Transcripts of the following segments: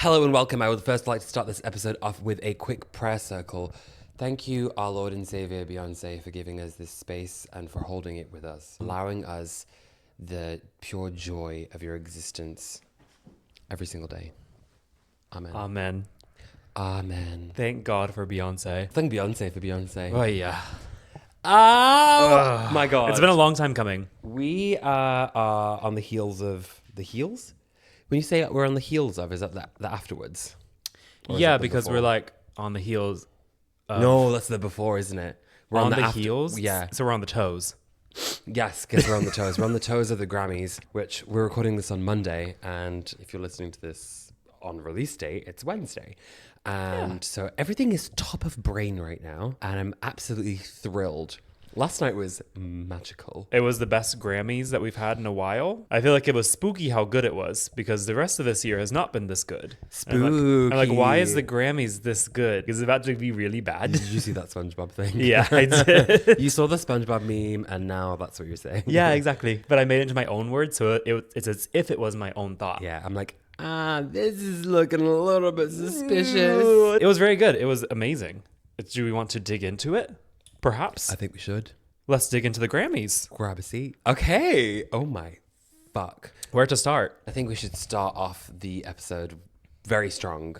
Hello and welcome. I would first like to start this episode off with a quick prayer circle. Thank you, our Lord and Savior Beyoncé, for giving us this space and for holding it with us, allowing us the pure joy of your existence every single day. Amen. Amen. Amen. Thank God for Beyonce. Thank Beyoncé for Beyoncé. Oh, yeah. Oh, my God. It's been a long time coming. We are on the heels of... The heels? When you say we're on the heels of, is that the afterwards? Or is Yeah, that the because before? we're like on the heels. No, that's the before, isn't it? We're On the after- heels? Yeah. So we're on the toes. Yes, because we're on the toes. We're on the toes of the Grammys, which we're recording this on Monday. And if you're listening to this on release date, it's Wednesday. And so everything is top of brain right now. And I'm absolutely thrilled. Last night was magical. It was the best Grammys that we've had in a while. I feel like it was spooky how good it was because the rest of this year has not been this good. Spooky. I'm like, why is the Grammys this good? Is it about to be really bad? Did you see that SpongeBob thing? Yeah, I did. You saw the SpongeBob meme and now that's what you're saying. Yeah, exactly. But I made it into my own words, so it's as if it was my own thought. Yeah, I'm like, this is looking a little bit suspicious. It was very good. It was amazing. Do we want to dig into it? Perhaps. I think we should. Let's dig into the Grammys. Grab a seat. Okay. Oh my fuck. Where to start? I think we should start off the episode very strong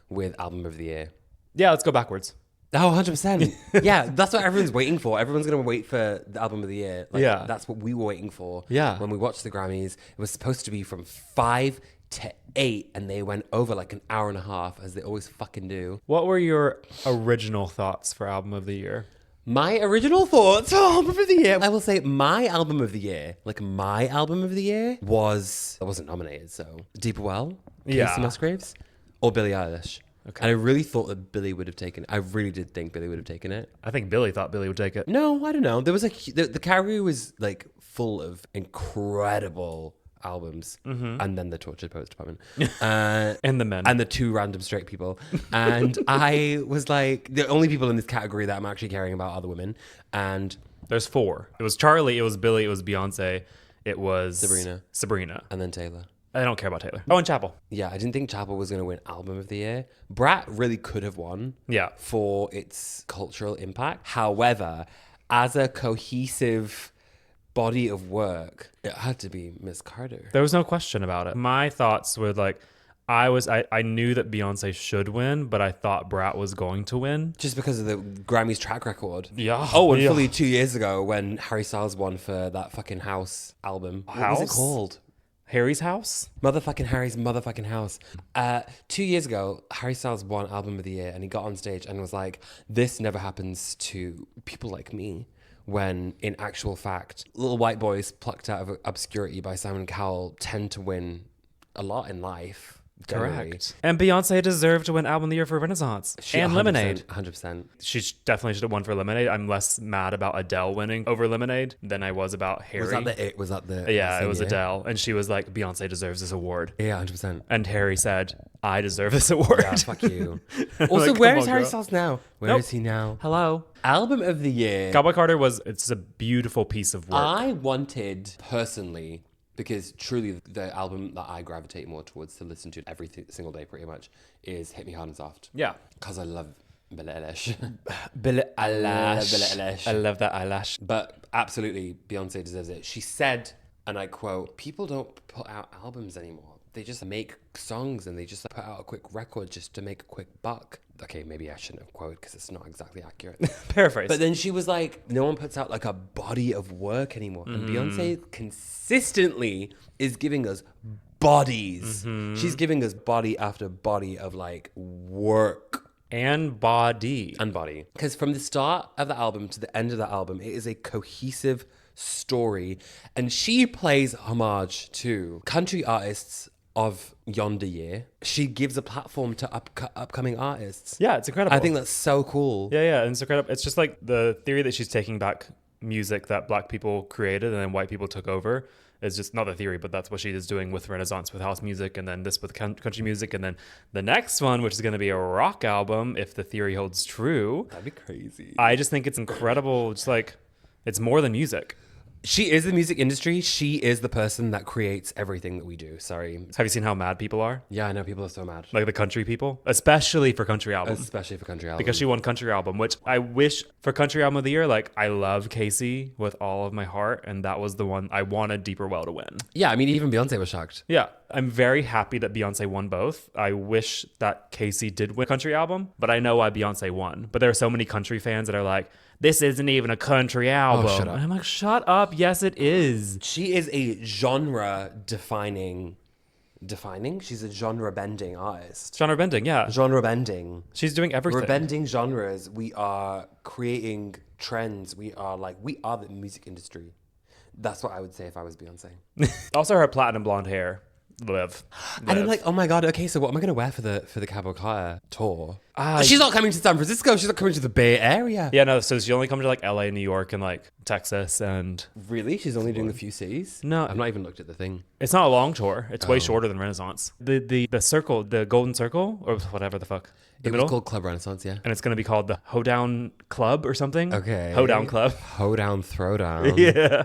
with Album of the Year. Yeah, let's go backwards. Oh, 100%. Yeah, that's what everyone's waiting for. Everyone's going to wait for the Album of the Year. Like, Yeah. That's what we were waiting for. Yeah. When we watched the Grammys, it was supposed to be from 5 to 8, and they went over like an hour and a half, as they always fucking do. What were your original thoughts for Album of the Year? My original thoughts for Album of the Year. I will say my Album of the Year, was... I wasn't nominated, so... Deeper Well, Yeah. Casey Musgraves, or Billie Eilish. Okay. And I really thought that Billie would have taken it. I really did think Billie would have taken it. I think Billy thought Billy would take it. No, I don't know. There was the category was like full of incredible albums, and then the Tortured Poets Department, And the men. and the two random straight people. And I was like, the only people in this category that I'm actually caring about are the women. And There's 4. It was Charlie, it was Billy, it was Beyonce, it was... Sabrina. and then Taylor. I don't care about Taylor. Oh, and Chapel. Yeah, I didn't think Chapel was going to win Album of the Year. Brat really could have won. Yeah. For its cultural impact. However, as a cohesive body of work, it had to be Miss Carter. There was no question about it. My thoughts were like, I knew that Beyonce should win, but I thought Brat was going to win. Just because of the Grammys track record. Yeah. Oh, and Yeah. fully 2 years ago when Harry Styles won for that fucking House album. What was it House? called? Harry's House? Motherfucking Harry's motherfucking House. 2 years ago, Harry Styles won Album of the Year and he got on stage and was like, this never happens to people like me. When in actual fact, little white boys plucked out of obscurity by Simon Cowell tend to win a lot in life. generally. Correct. And Beyonce deserved to win Album of the Year for Renaissance. And 100%, Lemonade. 100%. She definitely should have won for Lemonade. I'm less mad about Adele winning over Lemonade than I was about Harry. Was that the Yeah, same it was year? Adele. And she was like, Beyonce deserves this award. Yeah, 100%. And Harry said, I deserve this award. Yeah, fuck you. Also, Like, where come is on, Harry girl. Styles now? Where Nope. is he now? Hello. Album of the Year. Cowboy Carter it's a beautiful piece of work. I wanted, personally, because truly the album that I gravitate more towards to listen to every single day pretty much is Hit Me Hard and Soft. Yeah. Because I love Billie Eilish. Billie Billie Eilish. I love that eyelash. But absolutely, Beyonce deserves it. She said, and I quote, people don't put out albums anymore. They just make songs and they just put out a quick record just to make a quick buck. Okay, maybe I shouldn't have quoted because it's not exactly accurate. Paraphrase. But then she was like, no one puts out like a body of work anymore. And Beyonce consistently is giving us bodies. She's giving us body after body of like work. and body. And body. Because from the start of the album to the end of the album, it is a cohesive story. And she plays homage to country artists of yonder year. She gives a platform to upcoming artists. Yeah, it's incredible. I think that's so cool. Yeah, and it's incredible. It's just like the theory that she's taking back music that black people created and then white people took over. It's just not the theory, but that's what she is doing with Renaissance, with house music, and then this with country music, and then the next one, which is going to be a rock album, if the theory holds true. That'd be crazy. I just think it's incredible. It's like, it's more than music. She is the music industry. She is the person that creates everything that we do. Sorry. Have you seen how mad people are? Yeah, I know people are so mad. Like the country people, especially for country albums. Especially for country albums. Because she won country album, which I wish for country album of the year. Like I love Casey with all of my heart, and that was the one I wanted Deeper Well to win. Yeah, I mean, even Beyonce was shocked. Yeah, I'm very happy that Beyonce won both. I wish that Casey did win country album, but I know why Beyonce won. But there are so many country fans that are like, this isn't even a country album. shut up. And I'm like, shut up. Yes, it is. She is a genre defining. She's a genre bending artist. Genre bending, yeah. Genre bending. She's doing everything. We're bending genres. We are creating trends. We are the music industry. That's what I would say if I was Beyonce. Also, her platinum blonde hair. Live. And I'm like, oh my God, okay, so what am I going to wear for the Cabo Carter tour? She's not coming to San Francisco. She's not coming to the Bay Area. Yeah, no, so she only comes to like LA, New York, and like Texas, and... Really? She's only doing a few cities? No. I've not even looked at the thing. It's not a long tour. It's way shorter than Renaissance. The circle, the golden circle, or whatever the fuck. It was called Club Renaissance, yeah. And it's going to be called the Hoedown Club or something. Okay. Hoedown Club. Hoedown Throwdown. Yeah.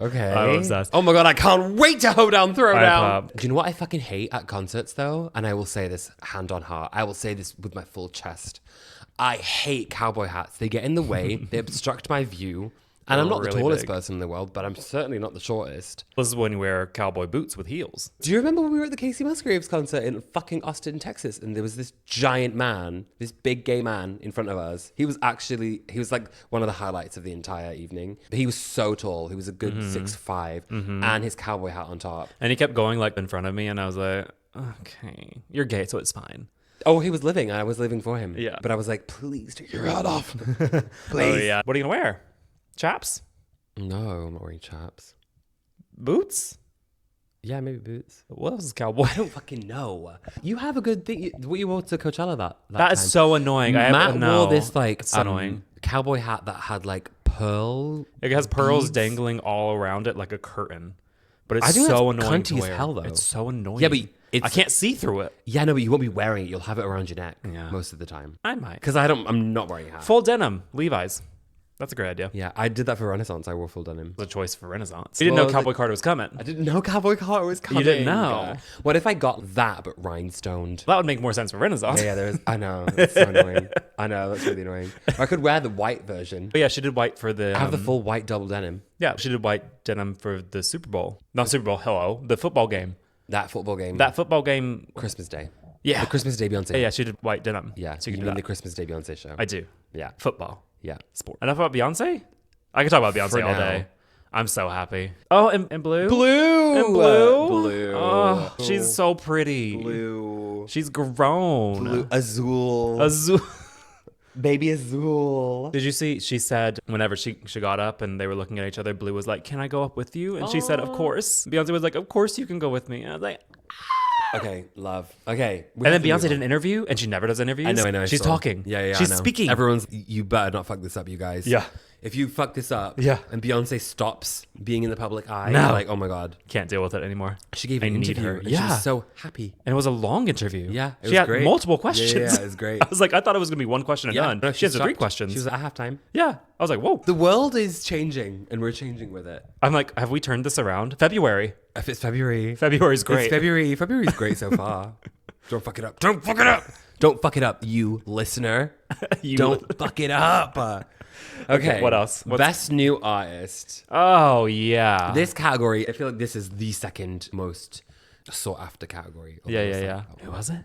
Okay. I'm obsessed. Oh my God, I can't wait to Hoedown Throwdown. Hype. Do you know what I fucking hate at concerts though? And I will say this hand on heart. I will say this with my full chest. I hate cowboy hats. They get in the way. They obstruct my view. And I'm not Really the tallest big. person in the world, but I'm certainly not the shortest. This is when you wear cowboy boots with heels. Do you remember when we were at the Casey Musgraves concert in fucking Austin, Texas, and there was this giant man, this big gay man in front of us? He was like one of the highlights of the entire evening. He was so tall. He was a good 6'5", and his cowboy hat on top. And he kept going like in front of me, and I was like, okay, you're gay, so it's fine. Oh, he was living. I was living for him. Yeah. But I was like, please take your hat off. Please. Oh, yeah. What are you going to wear? Chaps? No, I'm not wearing chaps. Boots? Yeah, maybe boots. What else is cowboy? I don't fucking know. You have a good thing. What you wore to Coachella that That is time. so annoying. Matt no. wore this like It's annoying. cowboy hat that had like pearl. It has pearls beads. dangling all around it like a curtain. But it's I think so that's annoying to cunty as wear. hell, though. It's so annoying. Yeah, but I can't see through it. Yeah, no, but you won't be wearing it. You'll have it around your neck Yeah. most of the time. I might. Because I'm not wearing a hat. Full denim, Levi's. That's a great idea. Yeah, I did that for Renaissance. I wore full denim. The choice for Renaissance. You didn't know Cowboy Carter was coming. I didn't know Cowboy Carter was coming. didn't know? What if I got that but rhinestoned? That would make more sense for Renaissance. Yeah, there is. I know. It's so annoying. I know. That's really annoying. Or I could wear the white version. But yeah, she did white for the... I have the full white double denim. Yeah, she did white denim for the Super Bowl. Not Super Bowl, hello. The football game. That football game. That football game... Christmas Day. Yeah. The Christmas Day Beyonce. Yeah, she did white denim. Yeah. So You you can mean do the that. Christmas Day Beyonce show? I do. Yeah. Football. Yeah. Sport. Enough about Beyonce? I could talk about Beyonce For all now. day. I'm so happy. Oh, and blue? Blue. And blue? Blue. Oh, she's so pretty. Blue. She's grown. Blue. Azul. Azul. Baby Azul. Did you see? She said whenever she got up and they were looking at each other, Blue was like, "Can I go up with you?" And she said, "Of course." Beyonce was like, "Of course you can go with me." And I was like, Okay, love. Okay. and then Beyonce did an interview, and she never does interviews. I know. She's talking. Yeah. She's I know. speaking. Everyone's, you better not fuck this up, you guys. Yeah. If you fuck this up, Yeah. and Beyonce stops being in the public eye, No. you're like, oh my God. Can't deal with it anymore. She gave I an need interview. her. And she Yeah. was so happy. And it was a long interview. Yeah, it she was had great. multiple questions. Yeah, it was great. I was like, I thought it was gonna be one question and done. No, she has 3 stopped. questions. She was at halftime. Yeah. I was like, whoa. The world is changing, and we're changing with it. I'm like, have we turned this around? February. If it's February. February's great. It's February. February's great so far. Don't fuck it up. Don't fuck it up. Don't fuck it up, you listener. Don't fuck it up. Okay. What else? Best new artist. Oh yeah. This category, I feel like this is the second most sought after category. Yeah. Who was it?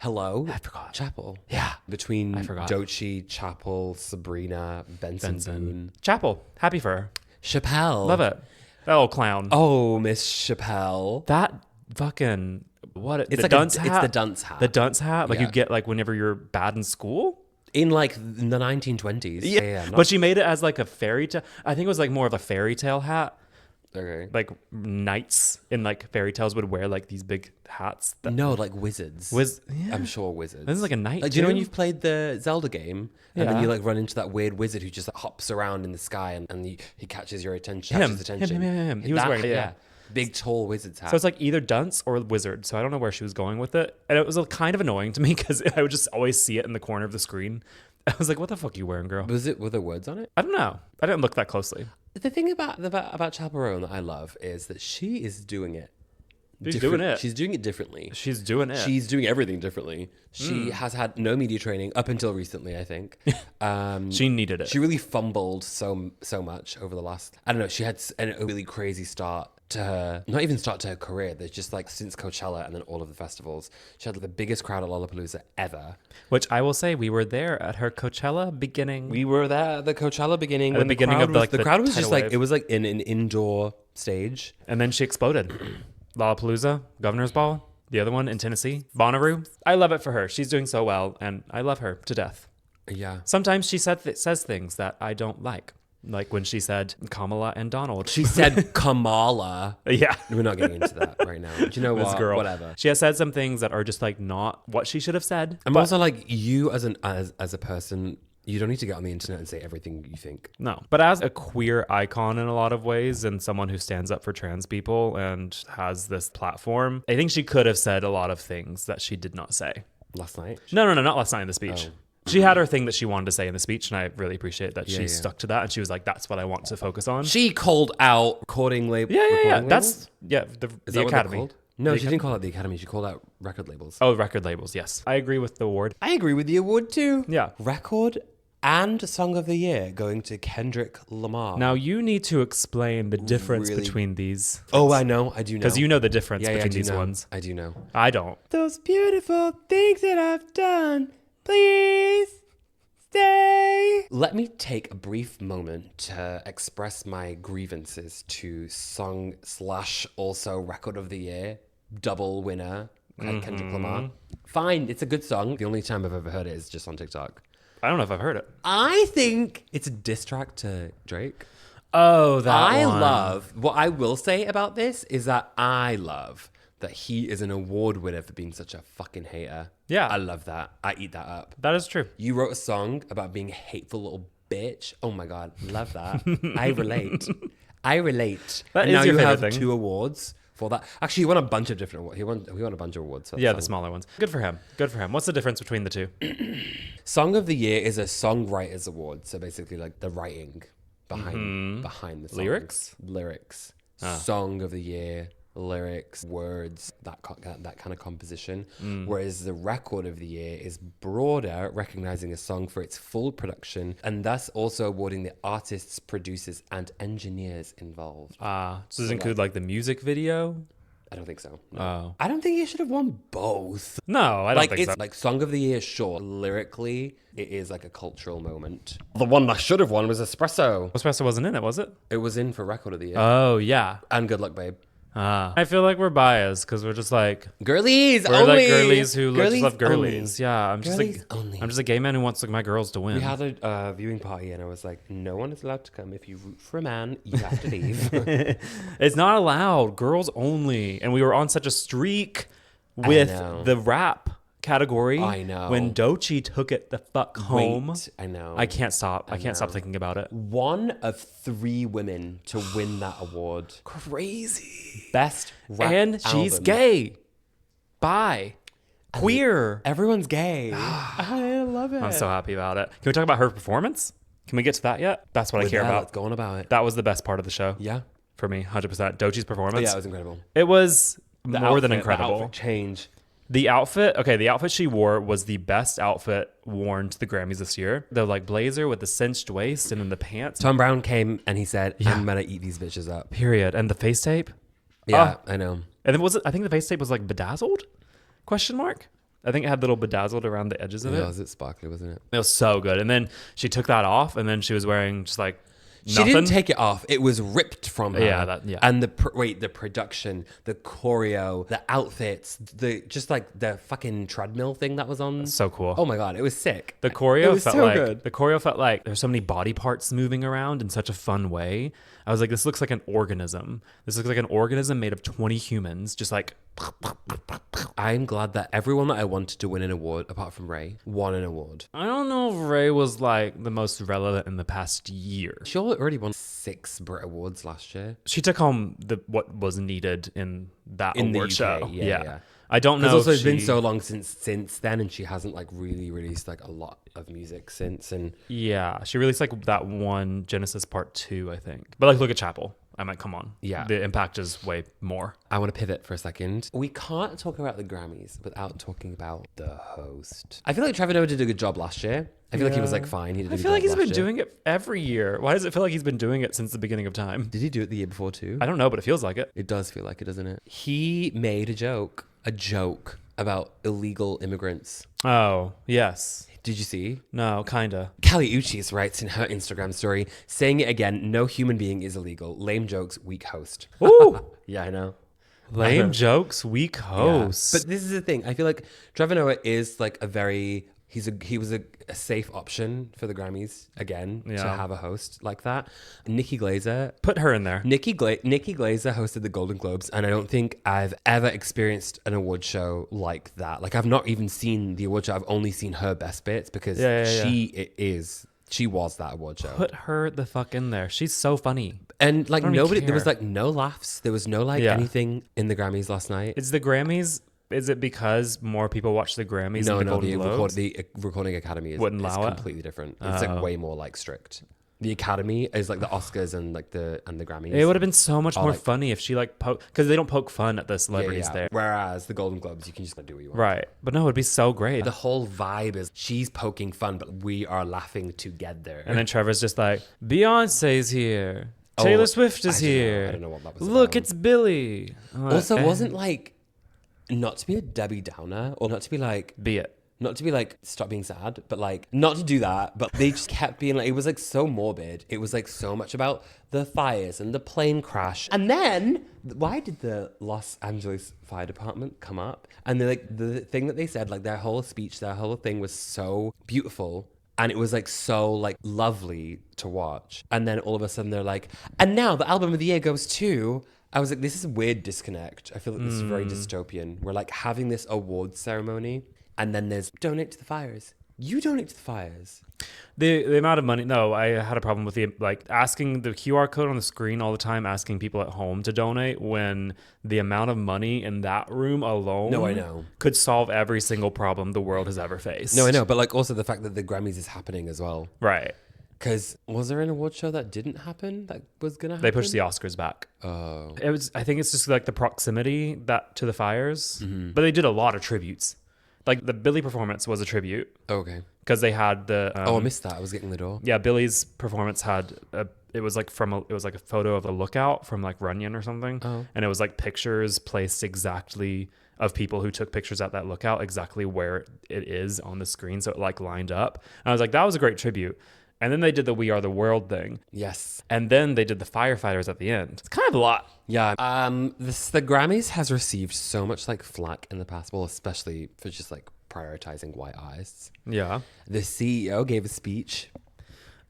Hello. I forgot. Chapel. Yeah. Between I forgot. Doechii, Chapel, Sabrina, Benson. Boone. Chapel. Happy for her. Chappelle. Love it. That old clown. Oh, Miss Chappelle. That fucking what? It's the like dunce it's hat. the dunce hat. The dunce hat, like Yeah. you get like whenever you're bad in school. In like the 1920s. Yeah. But she made it as like a fairy tale. I think it was like more of a fairy tale hat. Okay. Like knights in like fairy tales would wear like these big hats. That No, like wizards. yeah. I'm sure wizards. This is like a knight. Like, do you know when too? you've played the Zelda game and then Yeah. you like run into that weird wizard who just like, hops around in the sky and he catches your attention. Him. Catches attention. Him. He was That- wearing it, yeah. Big tall wizard's hat. So it's like either dunce or wizard. So I don't know where she was going with it. And it was kind of annoying to me because I would just always see it in the corner of the screen. I was like, what the fuck are you wearing, girl? Were there words on it? I don't know. I didn't look that closely. The thing about Chaperone that I love is that she is doing it. She's doing it. She's doing it differently. She's doing it. She's doing everything differently. She has had no media training up until recently, I think. She needed it. She really fumbled so much over the last... I don't know. She had a really crazy start to her... Not even start to her career. There's just like since Coachella and then all of the festivals. She had the biggest crowd at Lollapalooza ever. Which I will say, we were there at her Coachella beginning. We were there at the Coachella beginning. At the beginning of like the crowd was just tidal like... wave. It was like in an indoor stage. And then she exploded. Lollapalooza, Governor's Ball, the other one in Tennessee, Bonnaroo. I love it for her. She's doing so well, and I love her to death. Yeah. Sometimes she says things that I don't like when she said Kamala and Donald. She said Kamala. Yeah. We're not getting into that right now. Do you know This what? girl. Whatever. She has said some things that are just like not what she should have said. I'm but also like, you as a person, you don't need to get on the internet and say everything you think. no. But as a queer icon in a lot of ways and someone who stands up for trans people and has this platform, I think she could have said a lot of things that she did not say. Last night? No, not last night in the speech. Oh. She had her thing that she wanted to say in the speech, and I really appreciate that she Yeah. stuck to that. And she was like, that's what I want to focus on. She called out recording label. Yeah. Is That's, that the what they're Academy. called? No, The she didn't call out the Academy. She called out record labels. Oh, record labels, yes. I agree with the award. I agree with the award too. Yeah. Record and Song of the Year going to Kendrick Lamar. Now, you need to explain the difference Really? between these. Oh, I know. I do know. Because you know the difference yeah, I between do these know. ones. I do know. I don't. Those beautiful things that I've done, please stay. Let me take a brief moment to express my grievances to song/also record of the year, double winner, Kendrick Lamar. Fine, it's a good song. The only time I've ever heard it is just on TikTok. I don't know if I've heard it. I think it's a diss track to Drake. Oh, that I one. love, what I will say about this is that I love that he is an award winner for being such a fucking hater. Yeah. I love that. I eat that up. That is true. You wrote a song about being a hateful little bitch. Oh my God. Love that. I relate. That and is now your you favorite have thing. 2 awards for that. Actually, he won a bunch of different awards. He won a bunch of awards for that Yeah, song. the smaller ones. Good for him. Good for him. What's the difference between the two? Song of the Year is a songwriters award. So basically like the writing behind the songs. Lyrics. Song of the Year, lyrics, words, that kind of composition. Whereas the record of the year is broader, recognizing a song for its full production and thus also awarding the artists, producers, and engineers involved. So does it include like the music video? I don't think so. No. Oh. I don't think you should have won both. No, I don't Like think it's so. like Song of the Year, sure. Lyrically, it is like a cultural moment. The one that should have won was Espresso. Espresso wasn't in it, was it? It was in for Record of the Year. Oh, yeah. And Good Luck, Babe. I feel like we're biased because we're just like Girlies we're only. like girlies who Girlies just love only. girlies. Yeah, I'm just Girlies like only. I'm just a gay man who wants like my girls to win. We had a viewing party and I was like, no one is allowed to come. If you root for a man, you have to leave. It's not allowed. Girls only. And we were on such a streak with know. the rap category. I know. When Doechii took it the fuck home. Wait, I know. I can't stop. I can't stop know. thinking about it. One of 3 women to win that award. Crazy. Best rap And she's album. gay. Bi. Queer. Everyone's gay. I love it. I'm so happy about it. Can we talk about her performance? Can we get to that yet? That's what I care about. Let's go on about it. That was the best part of the show. Yeah. For me, 100%. Doechii's performance. Yeah, it was incredible. It was The more than outfit, incredible. The outfit change. The outfit she wore was the best outfit worn to the Grammys this year. The like blazer with the cinched waist and then the pants. Tom Brown came and he said, I'm going to eat these bitches up. Period. And the face tape. Yeah, I know. And then I think the face tape was like bedazzled? Question mark? I think it had little bedazzled around the edges of Yeah, it. was it sparkly, wasn't it? It was so good. And then she took that off and then she was wearing just like She nothing. didn't take it off. It was ripped from her. Yeah. And the production, the choreo, the outfits, just like the fucking treadmill thing that was on. So cool. Oh my God, it was sick. The choreo was felt so like good. the choreo felt like there's so many body parts moving around in such a fun way. I was like, this looks like an organism. This looks like an organism made of 20 humans, just like. I'm glad that everyone that I wanted to win an award, apart from Ray, won an award. I don't know if Ray was like the most relevant in the past year. She already won 6 Brit Awards last year. She took home what was needed in that In the award UK, show. yeah. I don't know. Because also if it's been she- so long since then, and she hasn't like really released like a lot of music since. And Yeah, she released like that one Genesis Part 2, I think. But like, look at Chapel. I'm like, come on. Yeah. The impact is way more. I want to pivot for a second. We can't talk about the Grammys without talking about the host. I feel like Trevor Noah did a good job last year. I feel like he was like fine. He did a I good feel like job he's last been year. doing it every year. Why does it feel like he's been doing it since the beginning of time? Did he do it the year before too? I don't know, but it feels like it. It does feel like it, doesn't it? He made a joke about illegal immigrants. Oh, yes. Did you see? No, kinda. Callie Uchis writes in her Instagram story, saying it again, no human being is illegal. Lame jokes, weak host. Ooh. Yeah, I know. Lame jokes, weak host. Yeah. But this is the thing. I feel like Trevor Noah is like he was a safe option for the Grammys again to Yeah. have a host like that. Nikki Glazer. Put her in there. Nikki Glazer hosted the Golden Globes, and I don't think I've ever experienced an award show like that. Like, I've not even seen the award show. I've only seen her best bits because she was that award show. Put her the fuck in there. She's so funny. And like I don't even nobody, there was care. like no laughs. There was no like Yeah. anything in the Grammys last night. Is the Grammys? Is it because more people watch the Grammys than the Golden Globes? The Recording Academy is Wouldn't allow it? completely different. It's like way more like strict. The Academy is like the Oscars and like the Grammys. It would have been so much more like- funny if she like because they don't poke fun at the celebrities there. Whereas the Golden Globes, you can just do what you want. Right. But no, it'd be so great. The whole vibe is she's poking fun, but we are laughing together. And then Trevor's just like, Beyonce's here. Oh, Taylor Swift is I don't know. here. I don't know what that was Look, about. it's Billy. I'm like, Also, eh, wasn't like not to be a Debbie Downer or not to be like be it. not to be like stop being sad, but like not to do that, but they just kept being like, it was like so morbid. It was like so much about the fires and the plane crash. And then why did the Los Angeles Fire Department come up? And they're like, the thing that they said, like their whole speech, their whole thing was so beautiful. And it was like so like lovely to watch. And then all of a sudden they're like, and now the album of the year goes to, I was like, this is a weird disconnect. I feel like this is very dystopian. We're like having this awards ceremony and then there's donate to the fires. You donate to the fires. The amount of money. No, I had a problem with the like asking the QR code on the screen all the time, asking people at home to donate when the amount of money in that room alone No, I know. could solve every single problem the world has ever faced. No, I know. But like also the fact that the Grammys is happening as well. Right. Because was there an award show that didn't happen that was going to happen? They pushed the Oscars back. Oh. It was. I think it's just like the proximity that to the fires. Mm-hmm. But they did a lot of tributes. Like the Billy performance was a tribute Okay. because they had the. I missed that. I was getting the door. Yeah, Billy's performance had it was like it was like a photo of a lookout from like Runyon or something, and it was like pictures placed exactly of people who took pictures at that lookout exactly where it is on the screen, so it like lined up. And I was like, that was a great tribute. And then they did the We Are the World thing, Yes. and then they did the firefighters at the end. It's kind of a lot. Yeah. The Grammys has received so much like flack in the past, well, especially for just like prioritizing white artists. Yeah. The CEO gave a speech.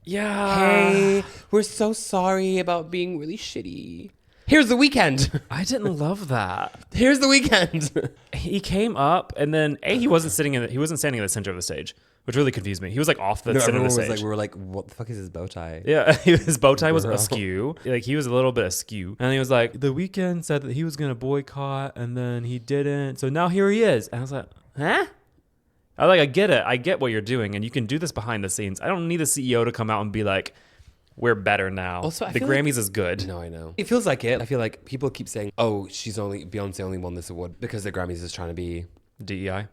Yeah. Hey, we're so sorry about being really shitty. Here's the weekend. I didn't love that. Here's the weekend. He came up, and then he wasn't standing in the center of the stage, which really confused me. He was like off the No, center of everyone the was stage. like, we were like, what the fuck is his bow tie? Yeah, his bow tie was Girl. askew. Like he was a little bit askew, and he was like, "The Weeknd said that he was gonna boycott, and then he didn't. So now here he is." And I was like, "Huh?" I get it. I get what you're doing, and you can do this behind the scenes. I don't need the CEO to come out and be like, "We're better now." Also, I the feel Grammys like- is good. No, I know. It feels like it. I feel like people keep saying, oh, Beyonce only won this award because the Grammys is trying to be DEI.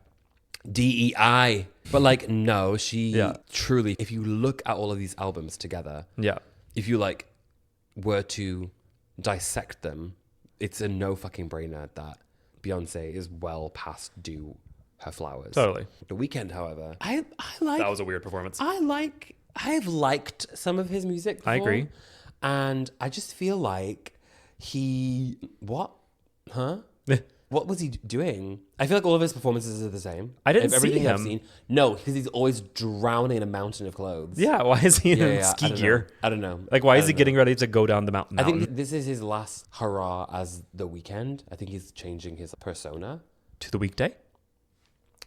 DEI. But like, no, she Yeah. truly, if you look at all of these albums together, Yeah. if you like were to dissect them, it's a no fucking brainer that Beyonce is well past due her flowers. Totally. The Weeknd, however, I like. That was a weird performance. I've liked some of his music before, I agree. and I just feel like what was he doing? I feel like all of his performances are the same. I didn't see everything I've him. seen. No, because he's always drowning in a mountain of clothes. Yeah. Why is he in I ski don't gear? know. I don't know. Like, why I is he don't know. getting ready to go down the mountain? I think this is his last hurrah as The Weeknd. I think he's changing his persona. to the weekday.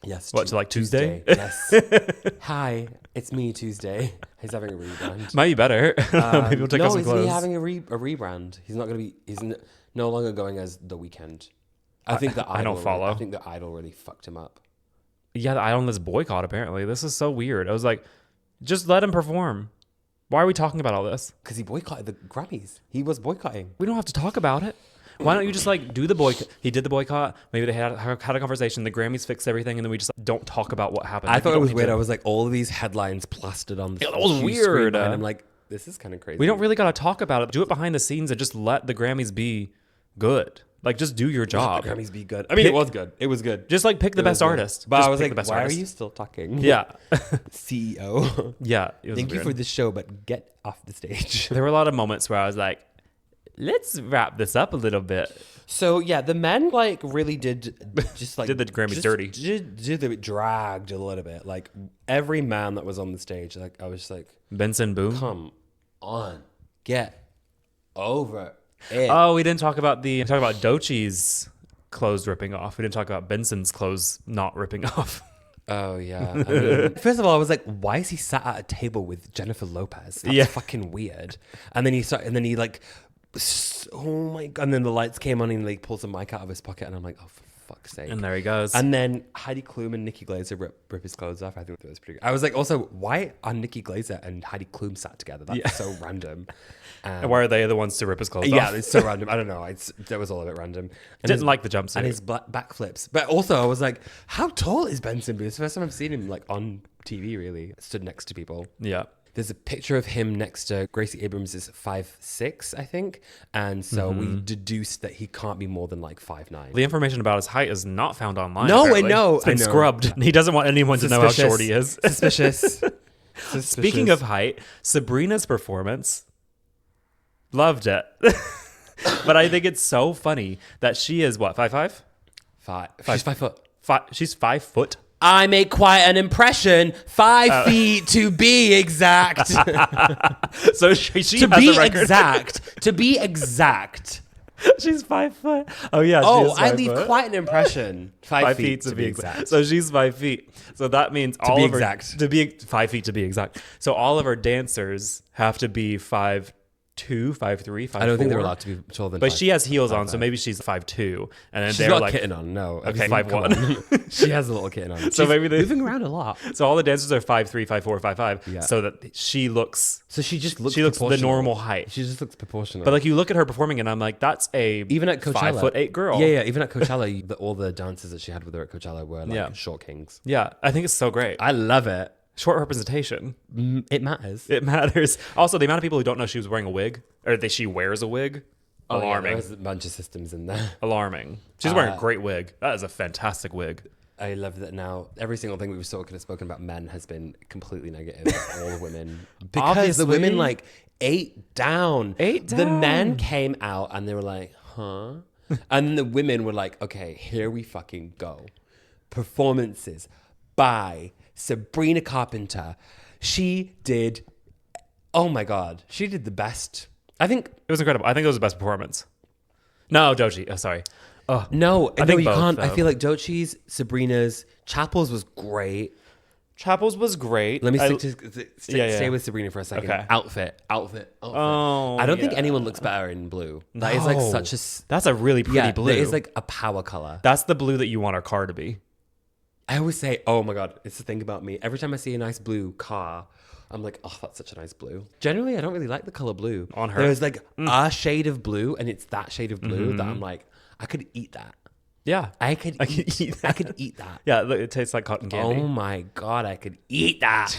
Yes. What, to like Tuesday? Yes. Hi, it's me, Tuesday. He's having a rebrand. Might be better. Maybe we'll take off some isn't clothes. he having a rebrand? He's not going to be. No longer going as The Weeknd. I think the I Idol don't follow. I think the Idol really fucked him up. Yeah, the Idol on this boycott, apparently. This is so weird. I was like, just let him perform. Why are we talking about all this? Because he boycotted the Grammys. He was boycotting. We don't have to talk about it. Why don't you just like do the boycott? He did the boycott. Maybe they had a conversation. The Grammys fixed everything, and then we just don't talk about what happened. I thought it was weird. I was like, all of these headlines plastered on the that was huge weird. screen behind. I'm like, this is kind of crazy. we don't really got to talk about it. Do it behind the scenes and just let the Grammys be good. Like, just do your Let job. the Grammys be good. I mean, it was good. It was good. Just like pick the It best was good. artist. But Just I was pick like, the best why artist. are you still talking? Yeah. CEO. Yeah. It was Thank you weird. for this show, but get off the stage. There were a lot of moments where I was like, let's wrap this up a little bit. So yeah, the men like really did just like Did the Grammys just dirty. Did it dragged a little bit. Like every man that was on the stage, like I was just like, Benson Boone. come on, get over it. Oh, we didn't talk about Doechie's clothes ripping off. We didn't talk about Benson's clothes not ripping off. Oh yeah. I mean, first of all, I was like, why is he sat at a table with Jennifer Lopez? That's Yeah. fucking weird. And then he like, oh my god. And then the lights came on and he like pulls a mic out of his pocket, and I'm like, oh for fuck's sake. And there he goes. And then Heidi Klum and Nikki Glaser rip his clothes off. I think that was pretty good. I was like, also, why are Nikki Glaser and Heidi Klum sat together? That's so random. And why are they the ones to rip his clothes Yeah, off? it's so random. I don't know. That was all a bit random. And Didn't like the jumpsuit. and his backflips. But also, I was like, how tall is Benson Boone? It's the first time I've seen him like on TV. Really stood next to people. Yeah. There's a picture of him next to Gracie Abrams is 5'6", I think, and so we deduced that he can't be more than like 5'9". The information about his height is not found online. No, I apparently. know. It's been I know. scrubbed. He doesn't want anyone to know how short he is. Suspicious. Speaking of height, Sabrina's performance, loved it. But I think it's so funny that she is what, 5'5"? She's 5 foot. She's 5 foot. I make quite an impression. 5 feet to be exact. So she to has be a record. exact. To be exact. She's 5 foot. Oh yeah. she Oh, is I 5 leave foot. quite an impression. 5 feet to be exact. So she's 5 feet. So that means be exact. to be 5 feet to be exact. So all of our dancers have to be 5'2", 5'3", 5'4". I don't think they're allowed to be taller than But 5. she has heels on, so maybe she's 5'2", and then She's they're got like, a kitten on. No. Okay, Come 5'1". on. She has a little kitten on. So She's maybe they- moving around a lot. so all the dancers are 5'3", 5'4", 5'5", Yeah. so that she looks So she just looks. the proportional. normal height. She just looks proportional. But like you look at her performing, and I'm like, that's a even at Coachella, 5'8" girl. Yeah. Even at Coachella, all the dancers that she had with her at Coachella were like Yeah. short kings. Yeah, I think it's so great. I love it. Short representation. It matters. It matters. Also, the amount of people who don't know she was wearing a wig, or that she wears a wig, Oh, yeah, alarming. there's a bunch of systems in there. Alarming. She's wearing a great wig. That is a fantastic wig. I love that now. Every single thing we've spoken about men has been completely negative. All the women, because Obviously. the women like ate down. Ate The down. men came out and they were like, huh? And then the women were like, okay, here we fucking go. Performances by Sabrina Carpenter. She did. Oh my god, she did the best. I think. It was incredible. I think it was the best performance. No, Doechii. Oh, sorry. Oh, No, I no, think you both, can't. I though. feel like Doechie's, Sabrina's, Chapel's was great. Chapel's was great. Let me I- stay yeah. with Sabrina for a second. Okay. Outfit. Oh, I don't think yeah. anyone looks better in blue. That is like No. such a That's a really pretty blue. It is like a power color. That's the blue that you want our car to be. I always say, oh my god, it's the thing about me. Every time I see a nice blue car, I'm like, oh, that's such a nice blue. Generally, I don't really like the color blue. On her. There's like a shade of blue, and it's that shade of blue that I'm like, I could eat that. Yeah. I could eat that. I could eat that. Yeah, look, it tastes like cotton candy. Oh my god, I could eat that.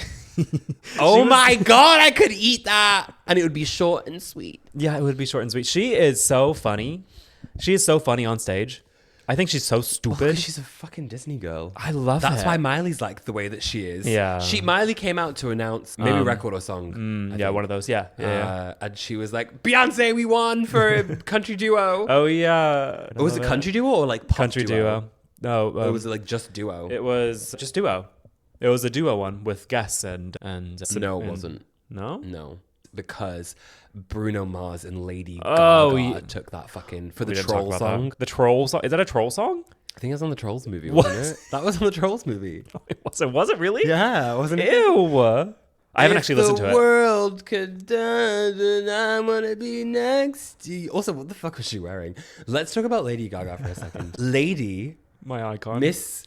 Oh my god, I could eat that. And it would be short and sweet. Yeah, it would be short and sweet. She is so funny. She is so funny on stage. I think she's so stupid. Because she's a fucking Disney girl. I love That's it. why Miley's like the way that she is. Yeah. Miley came out to announce maybe a record or song. I Yeah, think. one of those. Yeah. Yeah. And she was like, Beyonce, we won for a country duo. Oh yeah. Was it country duo or like pop Country duo? No, Or was it like just duo? it was just duo. It was a duo one with Guess and No, it wasn't. No. No. Because Bruno Mars and Lady Oh, Gaga yeah. took that fucking for the We didn't talk troll about song. that. The troll song. Is that a troll song? I think it was on the Trolls movie, wasn't it? That was on the Trolls movie. Was it really? Yeah, wasn't it? Ew. I haven't actually listened to The it. world could dance and I wanna be next to you. Also, what the fuck was she wearing? Let's talk about Lady Gaga for a second. Lady, My icon. Mrs.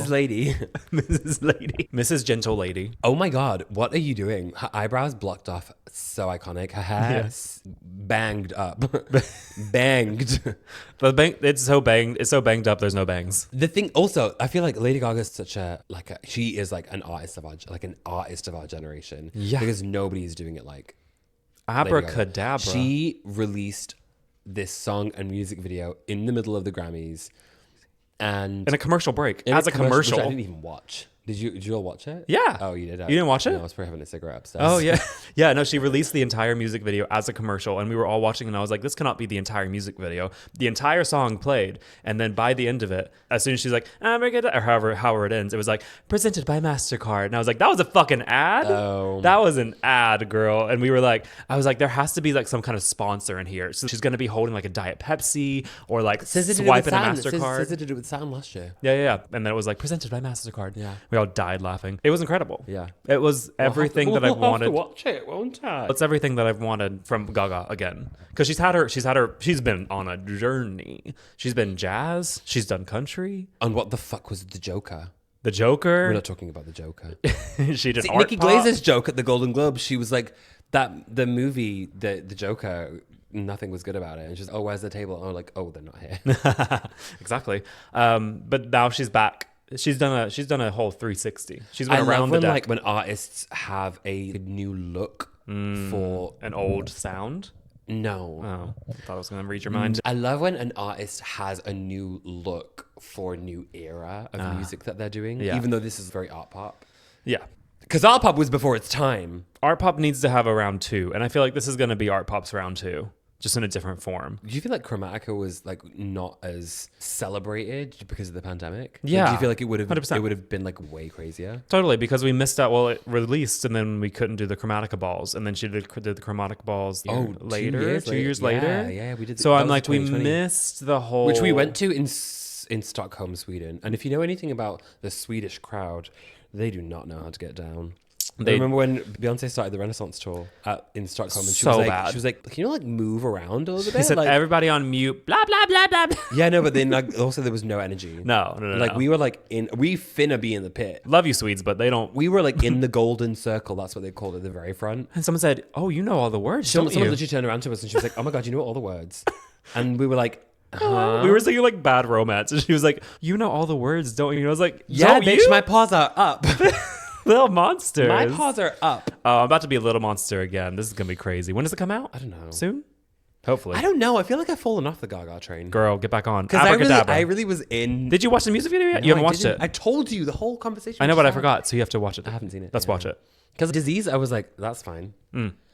Lady. Mrs. Lady. Mrs. Gentle Lady. Oh my God, what are you doing? Her eyebrows blocked off, so iconic. Her hair banged up. Banged. It's so banged up, there's no bangs. The thing also, I feel like Lady Gaga is she is like an artist of our generation. Yeah. Because nobody's doing it like Abracadabra. She released this song and music video in the middle of the Grammys. And In a commercial break. in As a commercial. which I didn't even watch. Did you all watch it? Yeah. Oh, you did? You didn't watch it? No, I was probably having a cigarette upstairs. Oh, yeah. Yeah, no, she released the entire music video as a commercial, and we were all watching, and I was like, this cannot be the entire music video. The entire song played, and then by the end of it, as soon as she's like, or however it ends, it was like, presented by MasterCard. And I was like, that was a fucking ad? Oh. That was an ad, girl. And I was like, there has to be like some kind of sponsor in here. So she's going to be holding like a Diet Pepsi or like swiping a MasterCard. SZA did it with Saturn last year. Yeah. And then it was like, presented by MasterCard. Yeah. We all died laughing. It was incredible. Yeah. It was everything that I wanted. We'll have to watch it, won't I? It's everything that I've wanted from Gaga again. Because she's been on a journey. She's been jazz. She's done country. And what the fuck was the Joker? The Joker. We're not talking about the Joker. She did See, art Nikki pop. Glazer's joke at the Golden Globes, she was like, the movie, the Joker, nothing was good about it. And she's, where's the table? And I'm like, they're not here. Exactly. But now she's back. She's done a whole 360. She's been around the deck. when artists have a new look for An old sound. no. Oh, I thought I was going to read your mind. I love when an artist has a new look for a new era of music that they're doing, yeah. even though this is very art pop. Yeah. Because art pop was before its time. Art pop needs to have a round 2, and I feel like this is going to be art pop's round 2. Just in a different form. Do you feel like Chromatica was like not as celebrated because of the pandemic? Yeah. Like, do you feel like it would have 100%. it would have been like way crazier? Totally, because we missed out. Well, it released, and then we couldn't do the Chromatica balls, and then she did the Chromatica balls later, 2 years later. Yeah, we did. So that I'm was like, we 2020. missed the whole, which we went to in Stockholm, Sweden. And if you know anything about the Swedish crowd, they do not know how to get down. I remember when Beyonce started the Renaissance tour in Stockholm, and So bad. she was like, "Can you like move around a little bit?" He said, like, everybody on mute, blah blah blah blah. yeah, no, but then like also there was no energy. No. Like we were like we finna be in the pit. Love you, Swedes, but they don't. We were like in the golden circle. That's what they called it, the very front. And someone said, "Oh, you know all the words, don't Someone you?" literally turned around to us and she was like, "Oh my god, you know all the words," and we were like. Huh? We were singing like Bad Romance, and she was like, "You know all the words, don't you?" And I was like, Yeah, "Don't bitch, you?" my paws are up. Little monsters. My paws are up. Oh, I'm about to be a little monster again. This is gonna be crazy. When does it come out? I don't know. Soon? Hopefully. I don't know. I feel like I've fallen off the Gaga train. Girl, get back on. Because I really was in. Did you watch the music video yet? No, you haven't I watched didn't. it. I told you the whole conversation. I know, but I forgot. So you have to watch it. I haven't seen it. Let's watch it. Because Disease, I was like, that's fine.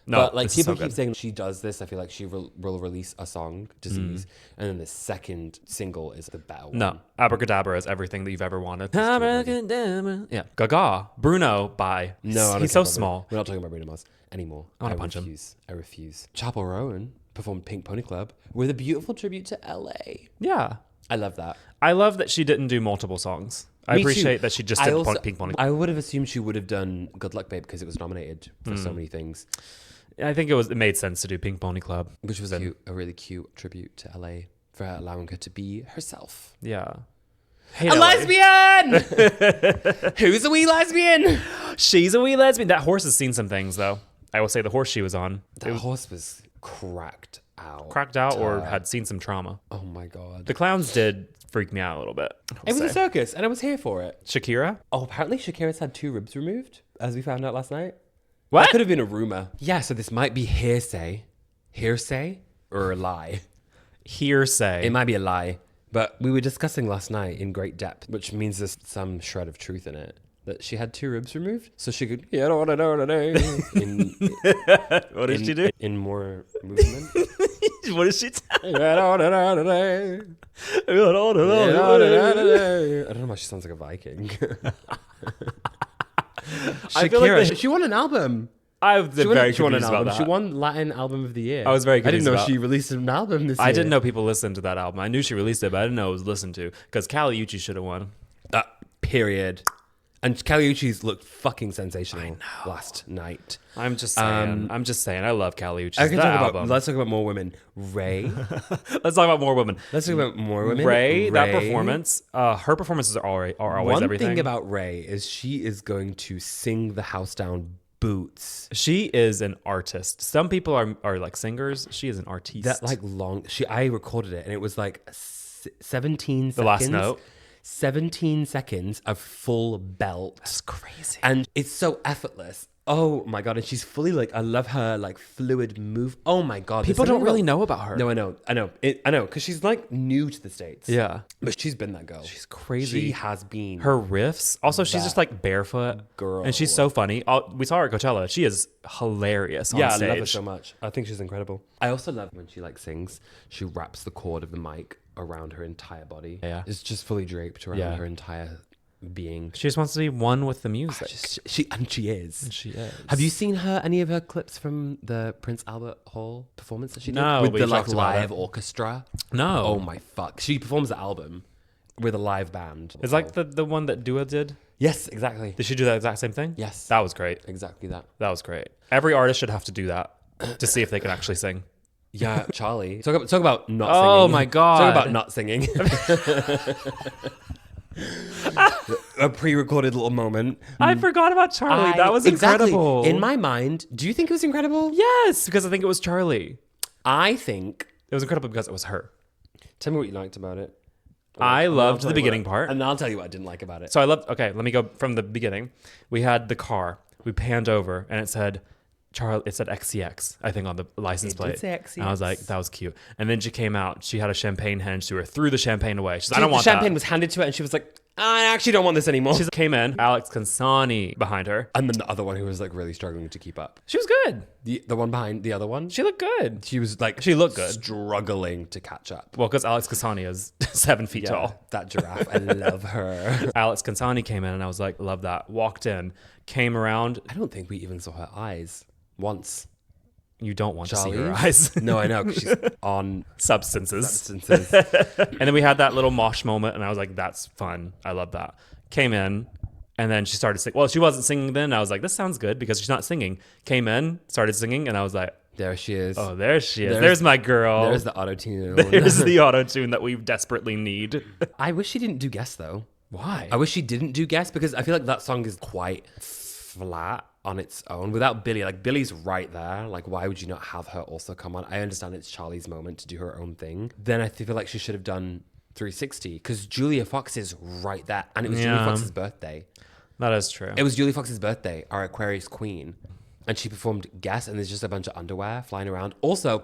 No, but like this is people so keep good. saying she does this. I feel like she will release a song, Disease, and then the second single is the better one. No, Abracadabra is everything that you've ever wanted. Abracadabra. Abracadabra. Yeah. Gaga. Bruno by. No, I don't he's care so about small. Bruno. We're not talking about Bruno Mars anymore. I wanna punch him. refuse. I refuse. Chapel Rowan performed Pink Pony Club with a beautiful tribute to LA. Yeah. I love that. I love that she didn't do multiple songs. I Me too. appreciate that she just I did also- Pink Pony. I would have assumed she would have done Good Luck Babe because it was nominated for so many things, I think it made sense to do Pink Pony Club. which was cute, a really cute tribute to LA for her allowing her to be herself. Yeah. A lesbian! Who's a wee lesbian? She's a wee lesbian. That horse has seen some things, though. I will say the horse she was on. That horse was cracked out. Cracked out or had seen some trauma. Oh my god. The clowns did freak me out a little bit. It was a circus and I was here for it. Shakira? Oh, apparently Shakira's had 2 ribs removed, as we found out last night. What? That could have been a rumor. Yeah, so this might be hearsay. Hearsay? Or a lie. Hearsay. It might be a lie. But we were discussing last night in great depth, which means there's some shred of truth in it, that she had 2 ribs removed, so she could what did she do? in more movement. What did she tell? I don't know why she sounds like a Viking. I feel like Shakira, she won an album. I've been very She won an confused about album. that. She won Latin Album of the Year. I was very I didn't confused know about- she released an album this year. I didn't know people listened to that album. I knew she released it, but I didn't know it was listened to. Because Kali Uchis should have won. Period. And Kali Uchis looked fucking sensational last night. I'm just saying. I love Kali Uchis. Let's talk about more women. Ray. Let's talk about more women. Let's talk about more women. Ray, that performance. Her performances are always One everything. thing about Ray is she is going to sing the house down boots. She is an artist. Some people are like singers. She is an artiste. That like long. I recorded it and it was like 17 seconds. The last note. 17 seconds of full belt. That's crazy. And it's so effortless. Oh my God. And she's fully like, I love her like fluid move. Oh my God. People don't really know about her. No, I know. I know. Because she's like new to the States. Yeah. But she's been that girl. She's crazy. She has been. Her riffs. Also, she's just like barefoot. Girl. And she's so funny. We saw her at Coachella. She is hilarious on stage. I love her so much. I think she's incredible. I also love when she like sings, she wraps the cord of the mic around her entire body. Yeah. It's just fully draped around her entire being. She just wants to be one with the music. She is. And she is. Have you seen any of her clips from the Prince Albert Hall performance that she did? No, With we the like talked about live it. orchestra? No. Oh my fuck. She performs the album with a live band. It's like the one that Dua did. Yes, exactly. Did she do that exact same thing? Yes. That was great. Exactly that. That was great. Every artist should have to do that to see if they can actually sing. Yeah, Charlie. Talk about not singing. Oh my God. Talk about not singing. A pre-recorded little moment. I forgot about Charlie. That was incredible. In my mind, do you think it was incredible? Yes, because I think it was Charlie. I think It was incredible because it was her. Tell me what you liked about it. I loved the beginning part. And I'll tell you what I didn't like about it. So I loved, okay, let me go from the beginning. We had the car. We panned over and it said XCX, I think, on the license plate. Did say XCX. And I was like, that was cute. And then she came out. She had a champagne hand to her, threw the champagne away. She's like, I don't want the champagne that. was handed to her and she was like, I actually don't want this anymore. She came in, Alex Consani behind her. And then the other one who was like really struggling to keep up. She was good. The one behind the other one? She looked good. She was like, She looked good. struggling to catch up. Well, because Alex Consani is 7 feet tall. That giraffe. I love her. Alex Consani came in and I was like, love that. Walked in, came around. I don't think we even saw her eyes once. You don't want to see Charlie? her eyes. No, I know, because she's on Substances. substances. And then we had that little mosh moment and I was like, that's fun. I love that. Came in and then she started singing. Well, she wasn't singing then. I was like, this sounds good because she's not singing. Came in, started singing, and I was like, There she is. oh, there she is. There's my girl. There's the auto-tune. There's the auto-tune that we desperately need. I wish she didn't do guests, though. Why? I wish she didn't do guests because I feel like that song is quite flat on its own without Billie. Like, Billie's right there. Like, why would you not have her also come on? I understand it's Charlie's moment to do her own thing. Then I feel like she should have done 360 because Julia Fox is right there. And it was Julia Fox's birthday. That is true. It was Julia Fox's birthday, our Aquarius queen. And she performed guests and there's just a bunch of underwear flying around. Also,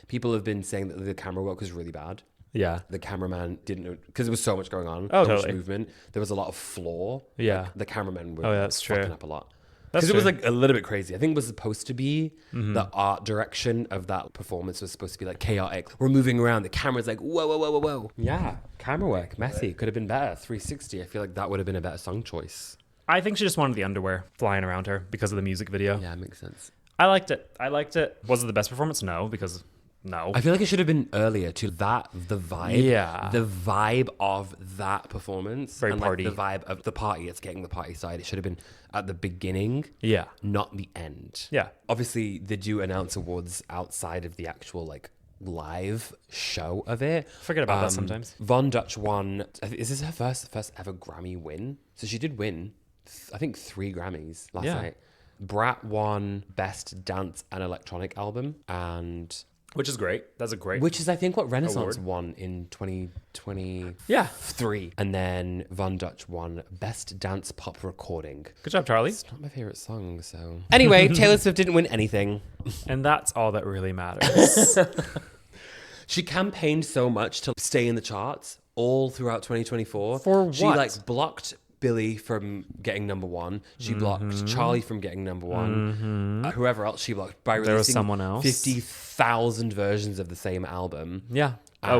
people have been saying that the camera work was really bad. Yeah. The cameraman didn't know because there was so much going on. Oh, so much totally. movement. There was a lot of floor. Yeah. Like, the cameramen were that's true. fucking up a lot. That's Because it was true. like a little bit crazy. I think it was supposed to be the art direction of that performance was supposed to be like chaotic. We're moving around. The camera's like, whoa, whoa, whoa, whoa, whoa. Yeah. Camera work. Messy. Could have been better. 360. I feel like that would have been a better song choice. I think she just wanted the underwear flying around her because of the music video. Yeah, it makes sense. I liked it. Was it the best performance? No, because no. I feel like it should have been earlier to the vibe. Yeah. The vibe of that performance. Very and party. Like the vibe of the party. It's getting the party side. It should have been at the beginning. Yeah. Not the end. Yeah. Obviously, they do announce awards outside of the actual like live show of it. Forget about that sometimes. Von Dutch won. Is this her first ever Grammy win? So she did win, I think 3 Grammys last night. Brat won Best Dance and Electronic Album, and Which is great. That's a great. which is I think what Renaissance award. won in 2023. Yeah. And then Von Dutch won Best Dance Pop Recording. Good job, Charlie. It's not my favorite song, so anyway, Taylor Swift didn't win anything. And that's all that really matters. She campaigned so much to stay in the charts all throughout 2024. For She what? like blocked Billie from getting number 1. She blocked Charlie from getting number 1. Whoever else she blocked by There was releasing someone else. 50,000 versions of the same album. Yeah.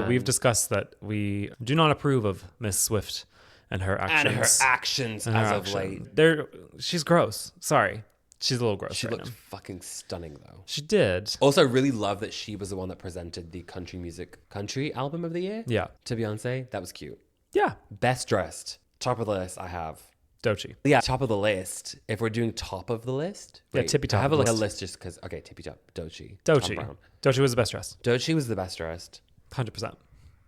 We've discussed that we do not approve of Miss Swift and her actions. And her actions And her as of action. late. She's gross. Sorry. She's a little gross She right looked now. fucking stunning though. She did. Also, really love that she was the one that presented the country album of the year Yeah. to Beyonce. That was cute. Yeah. Best dressed. Top of the list I have Doechii. Yeah, top of the list. If we're doing top of the list, Yeah, tippy top I have of the a list. list just because. Okay, tippy top. Doechii. Tom Doechii. Brown. Doechii was the best dressed. Doechii was the best dressed. 100%.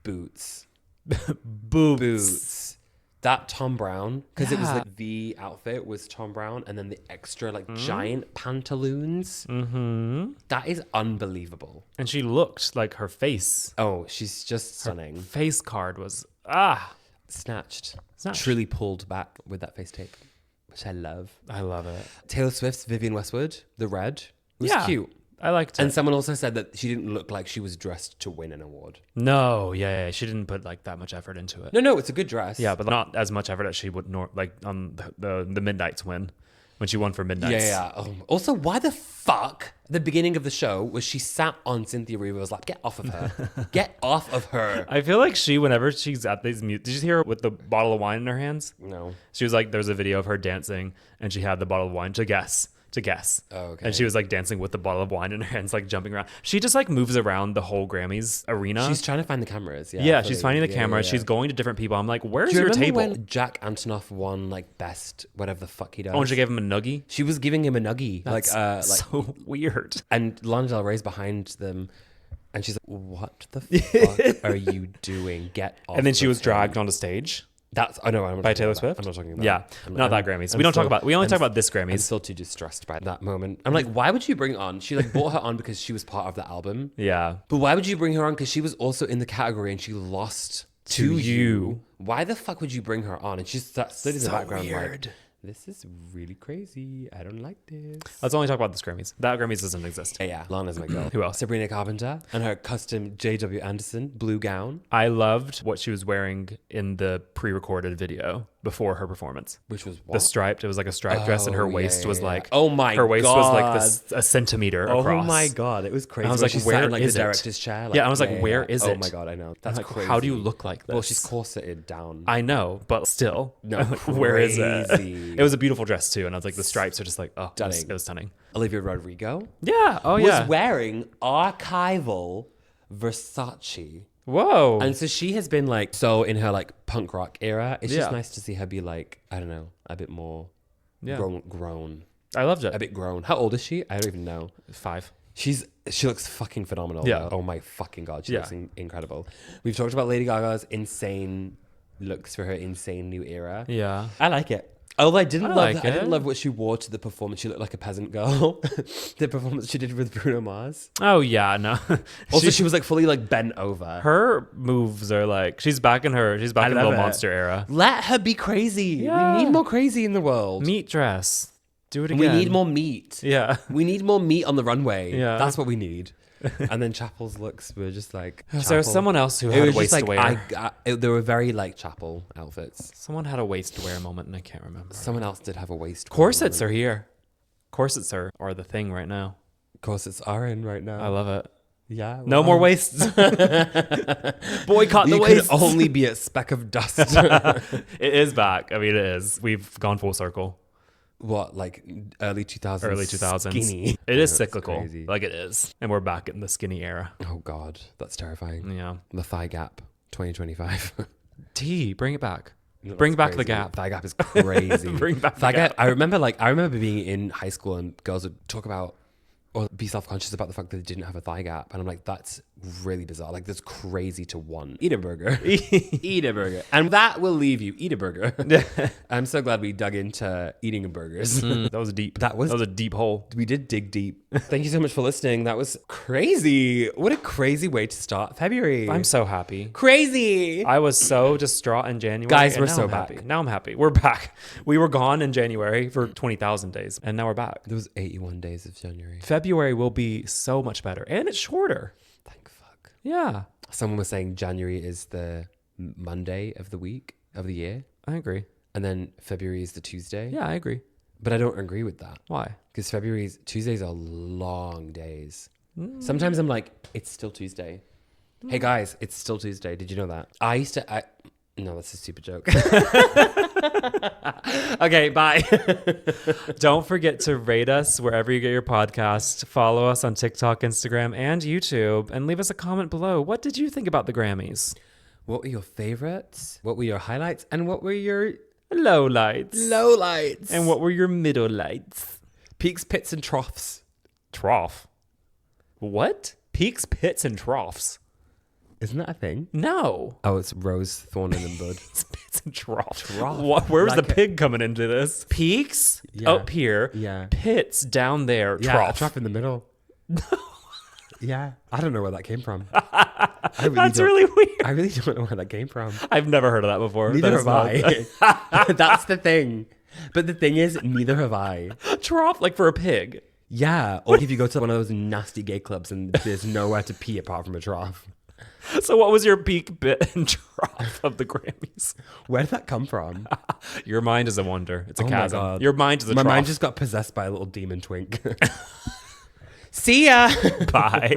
Boots. Boots. Boots. That Tom Brown, because it was Yeah. like the outfit was Tom Brown, and then the extra like giant pantaloons. That is unbelievable. And she looked like her face. Oh, she's just stunning. Face card was Snatched. Snatched. Truly pulled back with that face tape, which I love. I love it. Taylor Swift's Vivienne Westwood, the red, was Yeah. cute. I liked it. And someone also said that she didn't look like she was dressed to win an award. No, yeah, she didn't put like that much effort into it. No, it's a good dress. Yeah, but not as much effort as she would like on the Midnights win when she won for Midnights. Yeah. Also, why the fuck at the beginning of the show was she sat on Cynthia Erivo's lap? Get off of her. Get off of her. I feel like she, whenever she's at these did you hear her with the bottle of wine in her hands? No. She was like, there's a video of her dancing and she had the bottle of wine to guess. Oh, okay. And she was like dancing with the bottle of wine in her hands, like jumping around. She just like moves around the whole Grammys arena. She's trying to find the cameras. Yeah, she's finding the camera. She's going to different people. I'm like, where's Do you your remember table? when Jack Antonoff won like best whatever the fuck he does? Oh, and she gave him a nuggie. She was giving him a nuggie. That's like so weird. and Lana Del Rey's behind them. And she's like, what the fuck are you doing? Get off. And then she of was him." dragged onto stage. That's I'm not By talking Taylor about that. Swift? I'm not talking about Yeah, that. not that Grammys. I'm We don't still- talk about. We only I'm talk about this I'm Grammys. still too distressed by that moment. I'm like, why would you bring on? She like brought her on because she was part of the album. Yeah, But why would you bring her on? Because she was also in the category and she lost to you. Why the fuck would you bring her on? And she stood in the So background weird. like, this is really crazy. I don't like this. let's only talk about this Grammys. That Grammys doesn't exist. Yeah, Lana's my girl. Who else? Sabrina Carpenter and her custom J.W. Anderson blue gown, I loved what she was wearing in the pre-recorded video before her performance. which was The what? striped, it was like a striped dress, and her Oh, waist yeah, was yeah, like, yeah. Oh my her waist was like God. this a centimeter across. Oh my god, it was crazy. And I was When like, she sat where in, like, is the it? director's chair? Yeah, I was like, where is Oh it? my god, I know. That's Like, crazy. how do you look like this? Well, she's corseted down. I know, but still, No, where is it? crazy. It was a beautiful dress too, and I was like, the stripes are just like, oh, Stunning. it was stunning. Olivia Rodrigo Yeah. Oh was yeah. wearing archival Versace. Whoa. And so she has been like so in her like punk rock era. It's just Yeah. nice to see her be like, I don't know, a bit more Yeah. grown. I loved it. A bit grown. How old is she? I don't even know. 5. She looks fucking phenomenal. Yeah. though. Oh my fucking god, she Yeah. looks incredible. We've talked about Lady Gaga's insane looks for her insane new era. Yeah. I like it. Although I didn't love like I didn't it. love what she wore to the performance. She looked like a peasant girl. The performance she did with Bruno Mars. Oh yeah. No. Also, she was like fully like bent over. her moves are like she's back in I the love Little it. Monster era. Let her be crazy. Yeah. We need more crazy in the world. Meat dress. Do it again. We need more meat. Yeah. We need more meat on the runway. Yeah. That's what we need. And then Chapel's looks were just like. So there was Chapel. someone else who It had was waist just to like wear. they were very like Chapel outfits. Someone had a waist to wear moment, and I can't remember. Someone else did have a waist. Corsets are here. Corsets are the thing right now. Corsets are in right now. I love it. Yeah. No more waists. Boycott the You waist. could only be a speck of dust. It is back. I mean, it is. We've gone full circle. What, like early 2000s? Early 2000s. Skinny. It is That's cyclical. crazy. Like it is. And we're back in the skinny era. Oh God, that's terrifying. Yeah. The thigh gap, 2025. Bring it back. No, Bring that's back the crazy. gap. Thigh gap is crazy. Bring back the thigh gap. I remember being in high school and girls would talk about or be self-conscious about the fact that they didn't have a thigh gap, and I'm like, that's really bizarre. Like, that's crazy to want. Eat a burger. Eat a burger, and that will leave you. Eat a burger. I'm so glad we dug into eating burgers. That was deep. That was a deep hole. We did dig deep. Thank you so much for listening. That was crazy. What a crazy way to start February. I'm so happy. Crazy. I was so distraught in January. Guys, and we're now so I'm back. happy. Now I'm happy. We're back. We were gone in January for 20,000 days, and now we're back. There was 81 days of January. February will be so much better, and it's shorter. Thank fuck. Yeah, Someone was saying January is the Monday of the week of the year, I agree. and then February is the Tuesday. Yeah, I agree. But I don't agree with that Why? because Tuesdays are long days. Sometimes I'm like, it's still Tuesday. Hey guys, it's still Tuesday. Did you know that? No, that's a stupid joke. Okay, bye. Don't forget to rate us wherever you get your podcast. Follow us on TikTok, Instagram, and YouTube, and leave us a comment below. What did you think about the Grammys? What were your favorites? What were your highlights? And what were your Low lights. Low lights. And what were your middle lights? Peaks, pits, and troughs. Trough. What? Peaks, pits, and troughs. Isn't that a thing? No. Oh, it's rose, thorn, and bud. Pits and troughs. Trough. What? Where's Like the pig coming into this? Peaks Yeah. up here. Yeah. Pits down there. Yeah, Trough. trough in the middle. Yeah, I don't know where that came from. That's really weird. I really don't know where that came from. I've never heard of that before. Neither That is have I. That's the thing. But the thing is, neither have I. Trough, like for a pig. Yeah, or if you go to one of those nasty gay clubs and there's nowhere to pee apart from a trough. So what was your peak, bit, and trough of the Grammys? Where did that come from? Your mind is a wonder. It's a Oh my chasm. God. Your mind is a My trough. mind just got possessed by a little demon twink. See ya. Bye.